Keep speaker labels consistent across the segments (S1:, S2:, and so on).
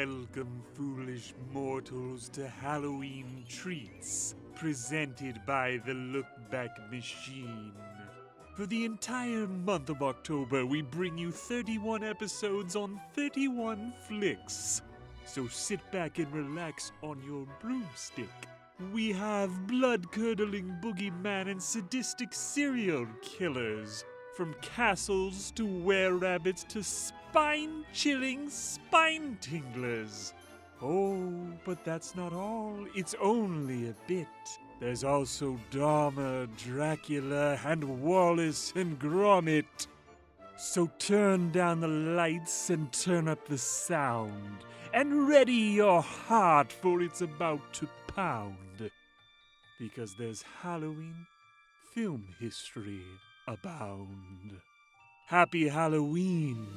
S1: Welcome, foolish mortals, to Halloween Treats, presented by the Look Back Machine. For the entire month of October, we bring you 31 episodes on 31 flicks. So sit back and relax on your broomstick. We have blood-curdling boogeyman and sadistic serial killers. From castles to were-rabbits to spine-chilling spine-tinglers. Oh, but that's not all. It's only a bit. There's also Dahmer, Dracula, and Wallace and Gromit. So turn down the lights and turn up the sound. And ready your heart, for it's about to pound. Because there's Halloween film history abound. Happy Halloween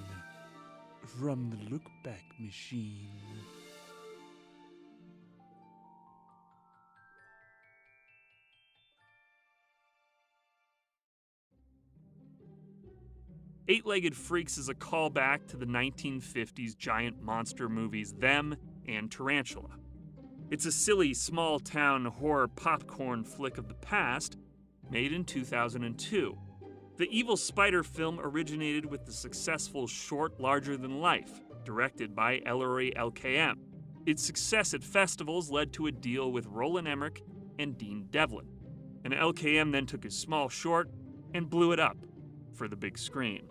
S1: from the Look Back Machine. Eight-Legged Freaks is a callback to the 1950s giant monster movies Them and Tarantula. It's a silly, small-town horror popcorn flick of the past, made in 2002. The evil spider film originated with the successful short Larger Than Life, directed by Ellory Elkayem. Its success at festivals led to a deal with Roland Emmerich and Dean Devlin, and Elkayem then took his small short and blew it up for the big screen.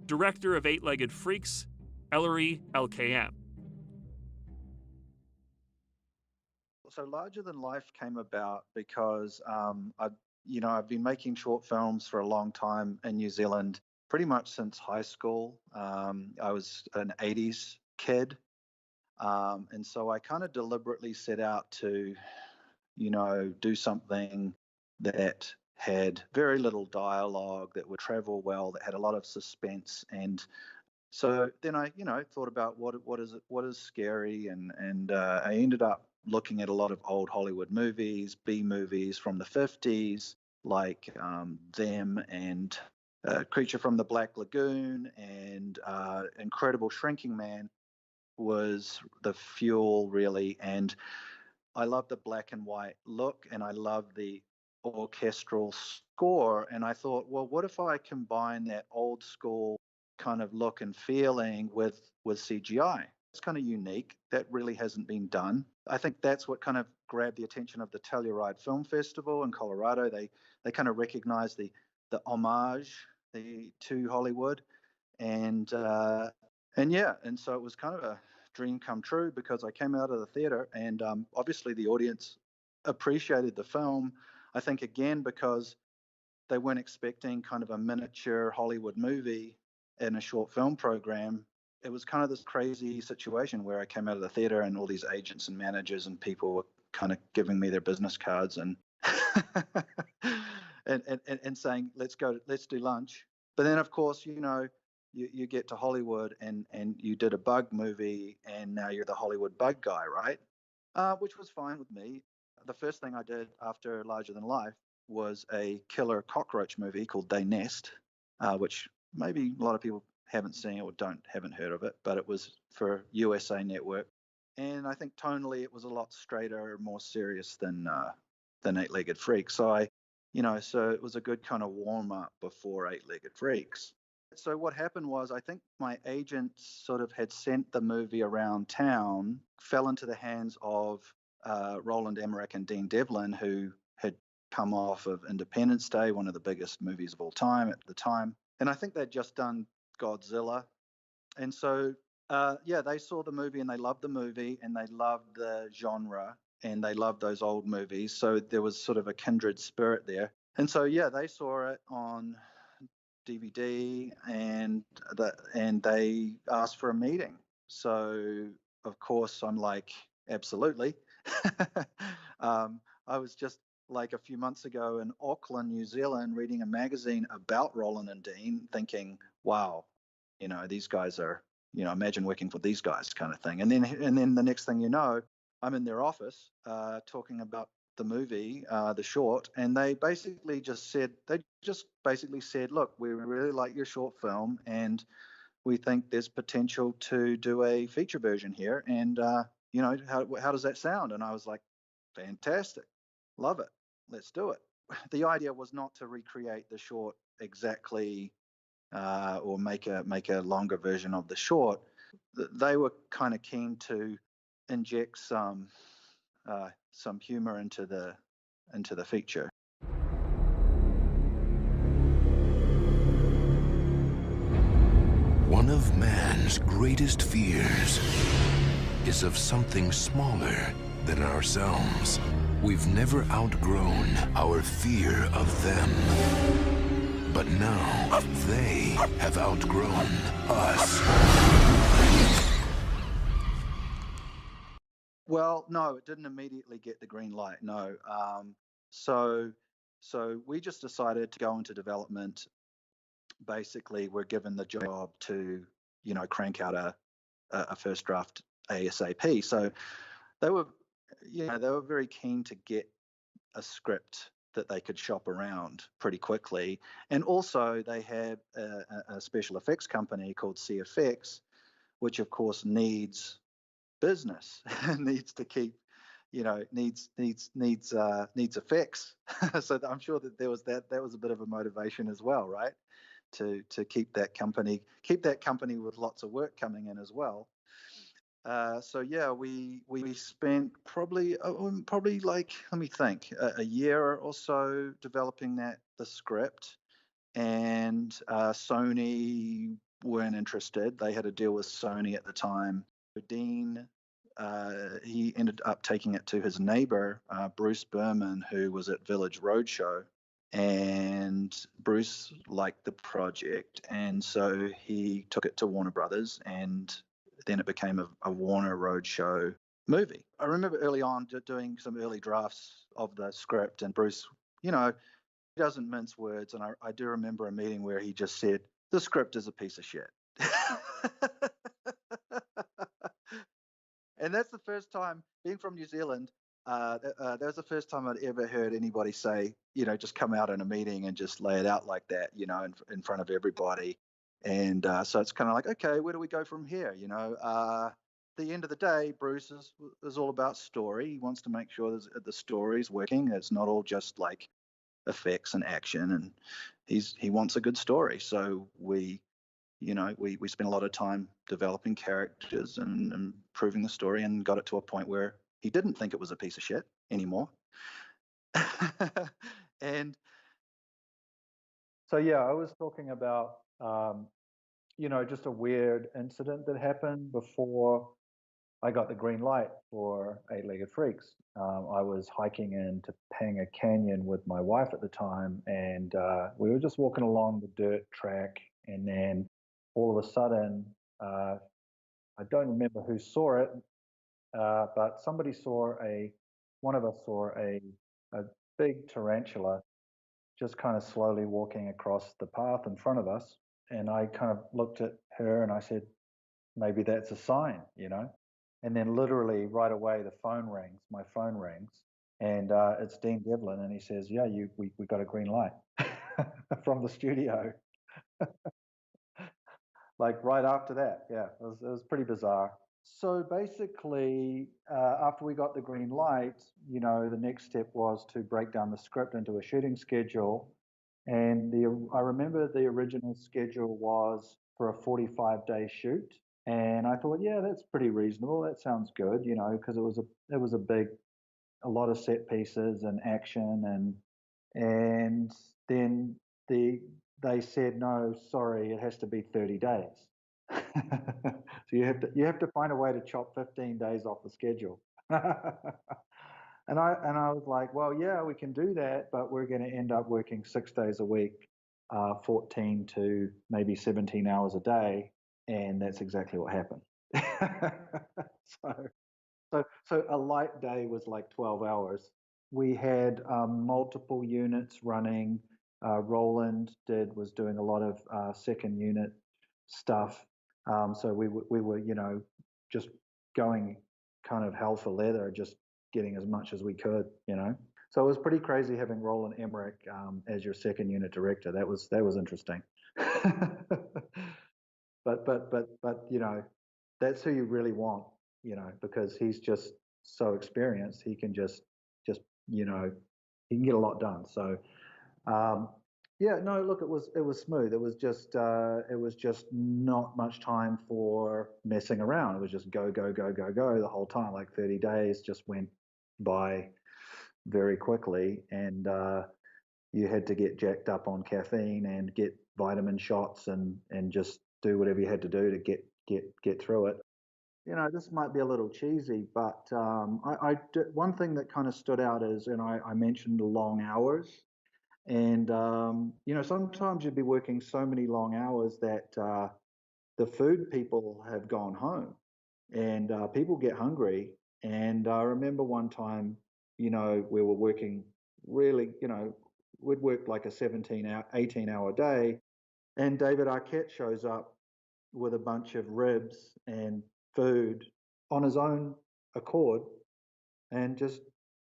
S1: Director of Eight-Legged Freaks, Ellory Elkayem.
S2: So Larger Than Life came about because I've been making short films for a long time in New Zealand, pretty much since high school. I was an 80s kid. And so I kind of deliberately set out to, do something that had very little dialogue, that would travel well, that had a lot of suspense. And so then I, thought about what is scary, and I ended up looking at a lot of old Hollywood movies, B movies from the 50s, like Them and Creature from the Black Lagoon, and Incredible Shrinking Man was the fuel, really. And I love the black and white look, and I love the orchestral score. And I thought, well, what if I combine that old school kind of look and feeling with CGI? It's kind of unique. That really hasn't been done. I think that's what kind of grabbed the attention of the Telluride Film Festival in Colorado. They kind of recognized the homage to Hollywood, and so it was kind of a dream come true, because I came out of the theater, and obviously the audience appreciated the film. I think, again, because they weren't expecting kind of a miniature Hollywood movie in a short film program. It was kind of this crazy situation where I came out of the theater and all these agents and managers and people were kind of giving me their business cards and and saying, let's do lunch. But then, of course, you get to Hollywood and you did a bug movie, and now you're the Hollywood bug guy, right? Which was fine with me. The first thing I did after Larger Than Life was a killer cockroach movie called They Nest, which maybe a lot of people haven't seen or haven't heard of it, but it was for USA Network. And I think tonally it was a lot straighter, more serious than Eight-Legged Freaks. So so it was a good kind of warm up before Eight-Legged Freaks. So what happened was, I think my agent sort of had sent the movie around town, fell into the hands of Roland Emmerich and Dean Devlin, who had come off of Independence Day, one of the biggest movies of all time at the time. And I think they'd just done Godzilla. And so, they saw the movie and they loved the movie and they loved the genre and they loved those old movies. So there was sort of a kindred spirit there. And so, they saw it on DVD and they asked for a meeting. So, of course, I'm like, absolutely. I was just like a few months ago in Auckland, New Zealand, reading a magazine about Roland and Dean, thinking, wow, these guys are, imagine working for these guys, kind of thing. And then the next thing you know, I'm in their office talking about the movie, the short, and they basically just said, look, we really like your short film, and we think there's potential to do a feature version here, and how does that sound? And I was like, fantastic, love it, let's do it. The idea was not to recreate the short exactly, or make a longer version of the short. They were kind of keen to inject some humor into the feature.
S3: One of man's greatest fears is of something smaller than ourselves. We've never outgrown our fear of them. But now, they have outgrown us.
S2: Well, no, it didn't immediately get the green light, no. So we just decided to go into development. Basically, we're given the job to, crank out a first draft ASAP. So they were very keen to get a script that they could shop around pretty quickly. And also they had a special effects company called CFX, which of course needs business, needs to keep, needs effects. So I'm sure that that was a bit of a motivation as well, right? To keep that company with lots of work coming in as well. So yeah, we spent probably like, let me think, a year or so developing the script, and Sony weren't interested. They had a deal with Sony at the time. Dean, he ended up taking it to his neighbor, Bruce Berman, who was at Village Roadshow, and Bruce liked the project, and so he took it to Warner Brothers, and then it became a Warner Roadshow movie. I remember early on doing some early drafts of the script, and Bruce, he doesn't mince words, and I do remember a meeting where he just said, "The script is a piece of shit." And that's the first time, being from New Zealand, that was the first time I'd ever heard anybody say, just come out in a meeting and just lay it out like that, in front of everybody. And so it's kind of like, okay, where do we go from here? At the end of the day, Bruce is all about story. He wants to make sure the story's working. It's not all just like effects and action, and he wants a good story. So we spent a lot of time developing characters and improving the story, and got it to a point where he didn't think it was a piece of shit anymore. And
S4: so, yeah, I was talking about, just a weird incident that happened before I got the green light for Eight-Legged Freaks. I was hiking into Panga Canyon with my wife at the time, and we were just walking along the dirt track, and then all of a sudden, I don't remember who saw it, but one of us saw a big tarantula just kind of slowly walking across the path in front of us. And I kind of looked at her and I said, maybe that's a sign, And then literally right away, my phone rings, and it's Dean Devlin, and he says, yeah, we got a green light from the studio. Like right after that. Yeah, it was pretty bizarre. So basically, after we got the green light, the next step was to break down the script into a shooting schedule. And I remember the original schedule was for a 45-day shoot. And I thought, yeah, that's pretty reasonable. That sounds good, because it was a lot of set pieces and action, and then they said, no, sorry, it has to be 30 days. So you have to find a way to chop 15 days off the schedule. And I was like, well, yeah, we can do that, but we're going to end up working 6 days a week, 14 to maybe 17 hours a day, and that's exactly what happened. So a light day was like 12 hours. We had multiple units running. Roland was doing a lot of second unit stuff. So we were, just going kind of hell for leather, just getting as much as we could, So it was pretty crazy having Roland Emmerich as your second unit director. That was interesting. But but you know, that's who you really want, you know, because he's just so experienced. He can just you know, he can get a lot done. So yeah, no, look, it was smooth. It was just not much time for messing around. It was just go the whole time. Like 30 days just went by very quickly, and you had to get jacked up on caffeine and get vitamin shots and just do whatever you had to do to get through it. You know, this might be a little cheesy, but one thing that kind of stood out is, and I mentioned the long hours. And you know, sometimes you'd be working so many long hours that the food people have gone home, and people get hungry. And I remember one time, you know, we were working really, you know, we'd work like a 18-hour day, and David Arquette shows up with a bunch of ribs and food on his own accord, and just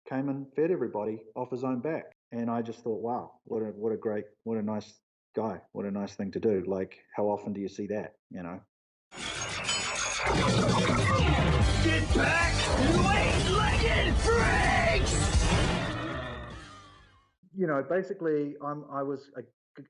S4: came and fed everybody off his own back. And I just thought, wow, what a nice guy, what a nice thing to do. Like, how often do you see that, you know?
S5: Get back, eight-legged freaks!
S4: You know, basically, I was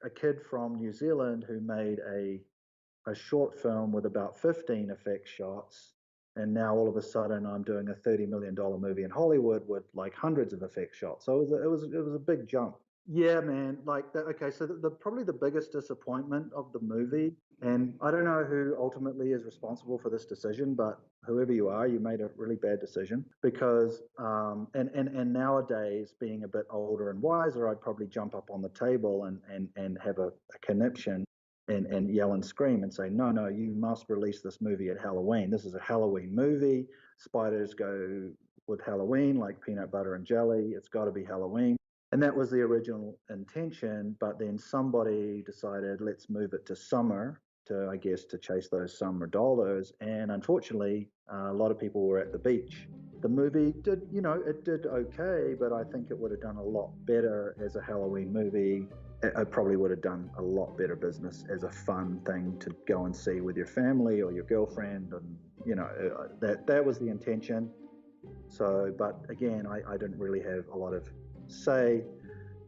S4: a kid from New Zealand who made a short film with about 15 effect shots. And now all of a sudden I'm doing a $30 million movie in Hollywood with like hundreds of effect shots. So it was a big jump. Yeah, man. Like that. Okay, so probably the biggest disappointment of the movie, and I don't know who ultimately is responsible for this decision, but whoever you are, you made a really bad decision because and nowadays, being a bit older and wiser, I'd probably jump up on the table and have a conniption and yell and scream and say, no, you must release this movie at Halloween. This is a Halloween movie. Spiders go with Halloween like peanut butter and jelly. It's got to be Halloween. And that was the original intention, but then somebody decided, let's move it to summer to, I guess, to chase those summer dollars. And unfortunately, a lot of people were at the beach. The movie did, you know, it did okay, but I think it would have done a lot better as a Halloween movie. It probably would have done a lot better business as a fun thing to go and see with your family or your girlfriend. And, you know, that was the intention. So, but again, I didn't really have a lot of say,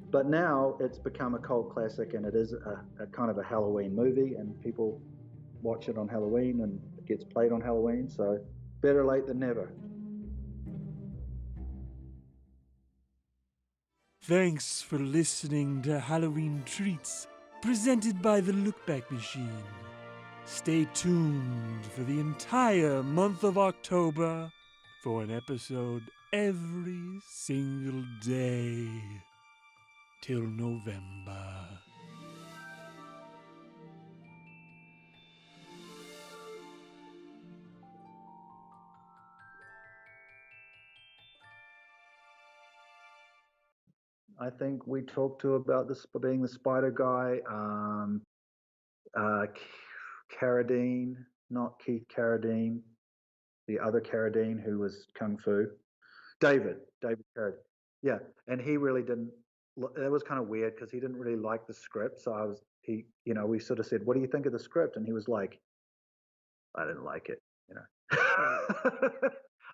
S4: but now it's become a cult classic, and it is a kind of a Halloween movie, and people watch it on Halloween, and it gets played on Halloween. So better late than never.
S1: Thanks for listening to Halloween Treats, presented by the Lookback Machine. Stay tuned for the entire month of October for an episode every single day till November.
S4: I think we talked to about this being the spider guy, Carradine, not Keith Carradine, the other Carradine who was Kung Fu. David Carradine. Yeah, and he really didn't. It was kind of weird because he didn't really like the script. So you know, we sort of said, "What do you think of the script?" And he was like, "I didn't like it," you know.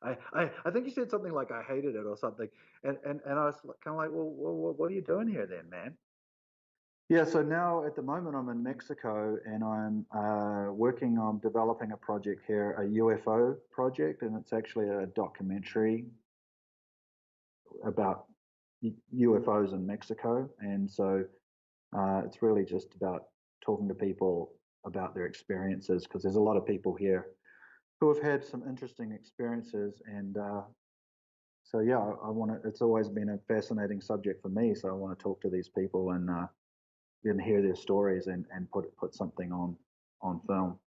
S4: I think he said something like, "I hated it" or something. And I was kind of like, "Well, what are you doing here then, man?" Yeah, so now at the moment I'm in Mexico, and I'm working on developing a project here, a UFO project, and it's actually a documentary about UFOs in Mexico. And so it's really just about talking to people about their experiences, because there's a lot of people here who have had some interesting experiences. And so, yeah, I want to, it's always been a fascinating subject for me. So I want to talk to these people and hear their stories and put something on film.